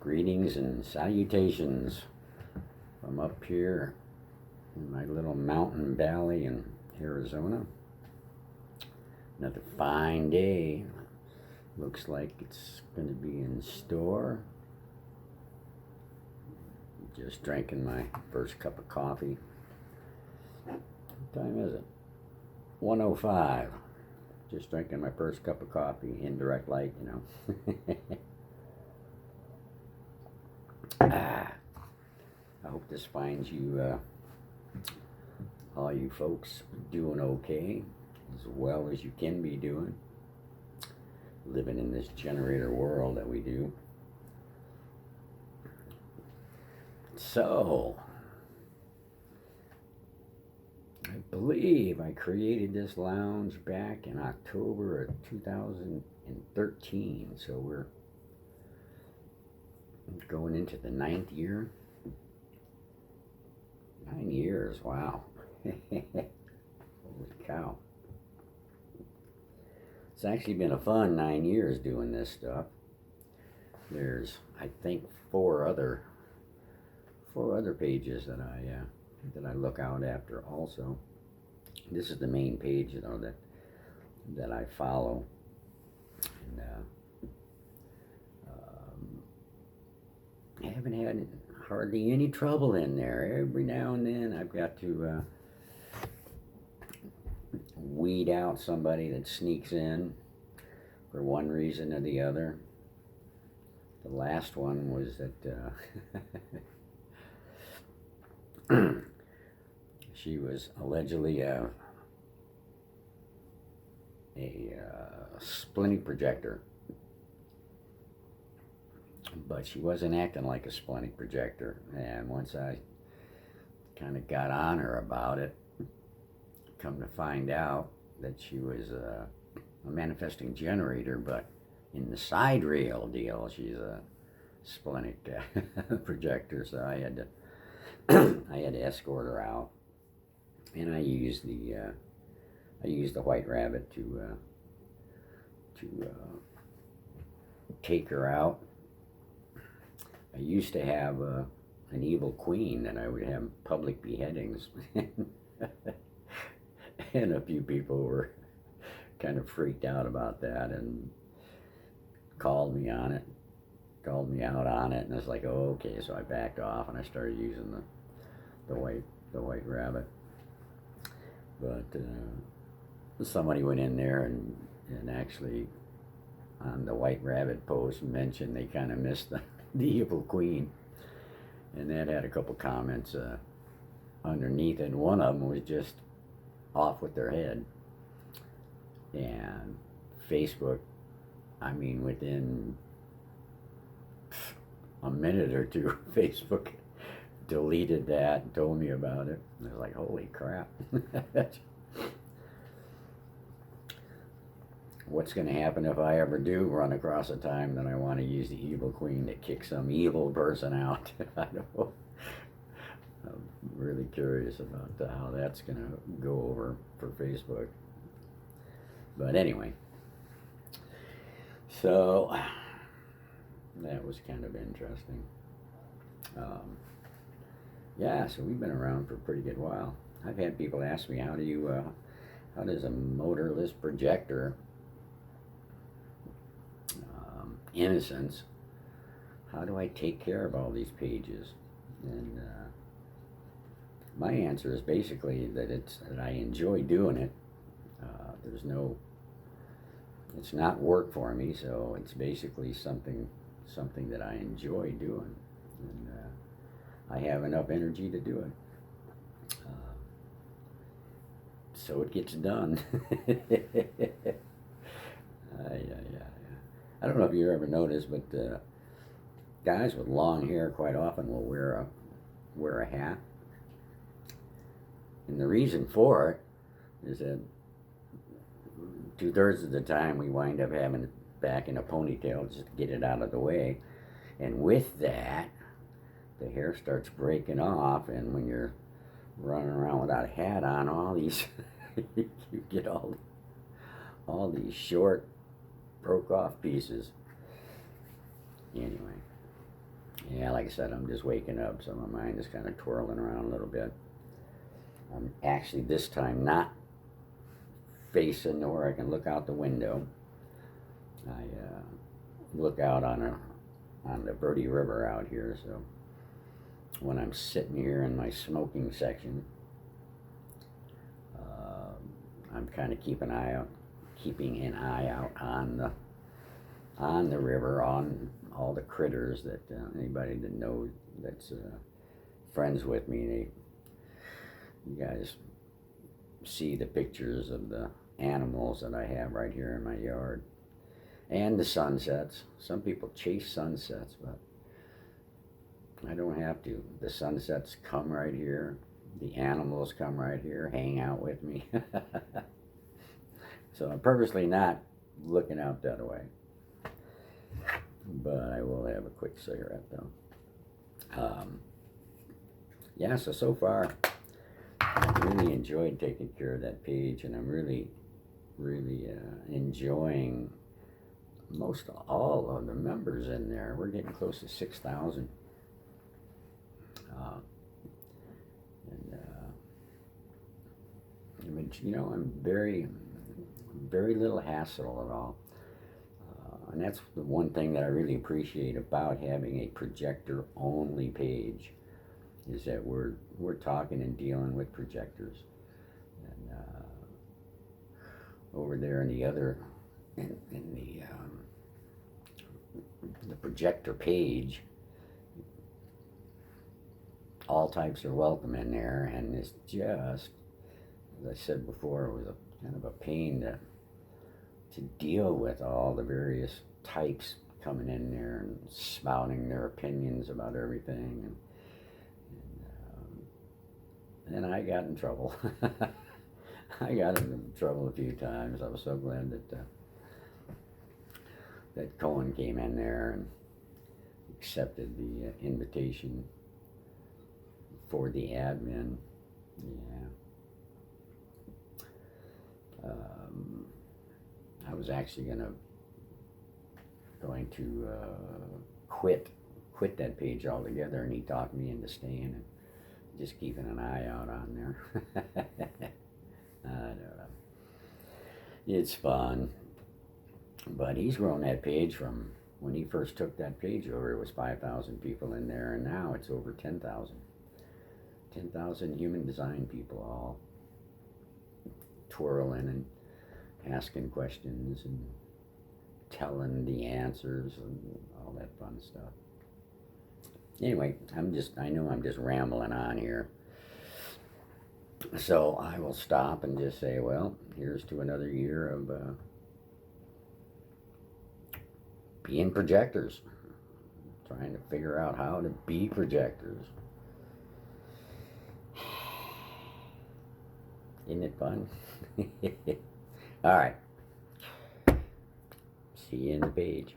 Greetings and salutations from up here in my little mountain valley in Arizona. Another fine day. Looks like it's going to be in store. Just drinking my first cup of coffee. What time is it? 1:05. Just drinking my first cup of coffee, indirect light, you know. I hope this finds you, all you folks, doing okay, as well as you can be doing, living in this generator world that we do. So, I believe I created this lounge back in October of 2013, so we're going into the 9th year. 9 years, wow. Holy cow. It's actually been a fun 9 years doing this stuff. There's, I think, four other pages that I look out after also. This is the main page, you know, that I follow. And I haven't had hardly any trouble in there. Every now and then I've got to weed out somebody that sneaks in for one reason or the other. The last one was that she was allegedly a splenic projector, but she wasn't acting like a splenic projector. And once I kind of got on her about it, come to find out that she was a manifesting generator, but in the side rail deal, she's a splenic projector. So I had to escort her out, and I used the white rabbit to take her out. I used to have an evil queen that I would have public beheadings, and a few people were kind of freaked out about that and called me out on it, and I was like, oh, okay. So I backed off and I started using the white rabbit. But somebody went in there and actually on the white rabbit post mentioned they kind of missed the evil queen, and that had a couple comments underneath it, and one of them was just off with their head. And Facebook, I mean, within a minute or two, Facebook deleted that and told me about it. And I was like, holy crap. What's going to happen if I ever do run across a time that I want to use the evil queen to kick some evil person out? I don't know. I'm really curious about how that's going to go over for Facebook. But anyway, so that was kind of interesting. Yeah, so we've been around for a pretty good while. I've had people ask me, how does a motorless projector, innocence, how do I take care of all these pages? And my answer is basically that I enjoy doing it. It's not work for me, so it's basically something that I enjoy doing, and I have enough energy to do it, so it gets done. I don't know if you ever noticed, but guys with long hair quite often will wear a hat, and the reason for it is that 2/3 of the time we wind up having it back in a ponytail just to get it out of the way, and with that the hair starts breaking off, and when you're running around without a hat on, all these you get all these short broke off pieces. Anyway, Yeah, like I said, I'm just waking up, so my mind is kind of twirling around a little bit. I'm actually this time not facing to where I can look out the window. I look out on the Verde River out here, so when I'm sitting here in my smoking section, I'm kind of keeping an eye out on the river, on all the critters that anybody that knows that's friends with me. You guys see the pictures of the animals that I have right here in my yard, and the sunsets. Some people chase sunsets, but I don't have to. The sunsets come right here. The animals come right here, hang out with me. So I'm purposely not looking out that way. But I will have a quick cigarette though. Yeah, so far I've really enjoyed taking care of that page, and I'm really enjoying most all of the members in there. We're getting close to 6,000. I'm very little hassle at all. And that's the one thing that I really appreciate about having a projector only page, is that we're talking and dealing with projectors. And over there in the other in the projector page, all types are welcome in there, and it's just, as I said before, it was a kind of a pain to deal with all the various types coming in there and spouting their opinions about everything, and then I got in trouble. I got in trouble a few times. I was so glad that Cohen came in there and accepted the invitation for the admin. Yeah. I was actually going to quit that page altogether, and he talked me into staying and just keeping an eye out on there. I don't know. It's fun, but he's grown that page from when he first took that page over. It was 5,000 people in there, and now it's over 10,000. 10,000 human design people all twirling and asking questions and telling the answers and all that fun stuff. Anyway, I know I'm just rambling on here. So I will stop and just say, well, here's to another year of being projectors. Trying to figure out how to be projectors. Isn't it fun? All right. See you in the page.